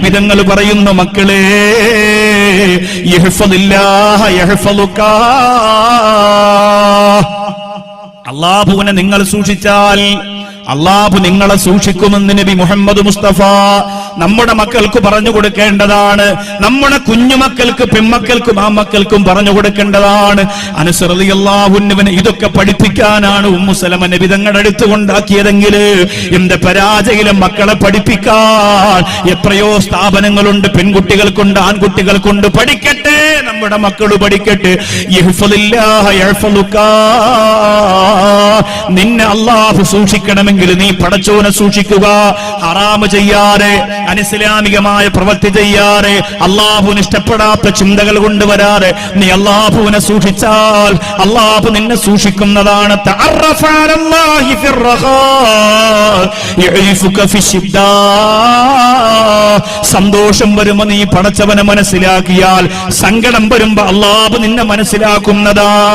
നബി തങ്ങൾ പറയുന്നു, മക്കളെ യഹ്ഫദില്ലാഹ യഹ്ഫദുക, അല്ലാഹുവിനെ നിങ്ങൾ സൂക്ഷിച്ചാൽ അല്ലാഹു നിങ്ങളെ സൂക്ഷിക്കുമെന്ന് നബി മുഹമ്മദ് മുസ്തഫ നമ്മുടെ മക്കൾക്ക് പറഞ്ഞു കൊടുക്കേണ്ടതാണ്. നമ്മുടെ കുഞ്ഞുമക്കൾക്ക്, പെൺമക്കൾക്കും ആമക്കൾക്കും പറഞ്ഞു കൊടുക്കേണ്ടതാണ്. അനസ് റളിയല്ലാഹു അൻഹുവിനെ ഇതൊക്കെ പഠിപ്പിക്കാനാണ് ഉമ്മു സലമ നബി തങ്ങളുടെ അടുത്ത് കൊണ്ടാക്കിയതെങ്കിൽ എന്റെ പരാജയിലെ മക്കളെ പഠിപ്പിക്കാൻ എത്രയോ സ്ഥാപനങ്ങളുണ്ട്. പെൺകുട്ടികൾക്കുണ്ട്, ആൺകുട്ടികൾക്കുണ്ട്. പഠിക്കട്ടെ, നമ്മുടെ മക്കൾ പഠിക്കട്ടെ. യഹ്ഫദില്ലാഹ യഹ്ഫദുക, നിന്നെ അല്ലാഹു സൂക്ഷിക്കണമെങ്കിൽ നീ പടച്ചോനെ സൂക്ഷിക്കുക. ഹറാമ് ചെയ്യാതെ, അനിസ്ലാമികമായ പ്രവൃത്തി ചെയ്യാതെ, അല്ലാഹുവിന് ഇഷ്ടപ്പെടാത്ത ചിന്തകൾ കൊണ്ടുവരാതെ നീ അല്ലാഹുവിനെ സൂക്ഷിച്ചാൽ അല്ലാഹു നിന്നെ സൂക്ഷിക്കുന്നതാണ്. തഅറഫ അലല്ലാഹി ഫിർറഖാ യഅരിഫുക ഫിശ്ശിദ്ദാ, സന്തോഷം വരുമ്പോൾ നീ പടച്ചവനെ മനസ്സിലാക്കിയാൽ സങ്കടം വരുമ്പോ അല്ലാഹു നിന്നെ മനസ്സിലാക്കുന്നതാ.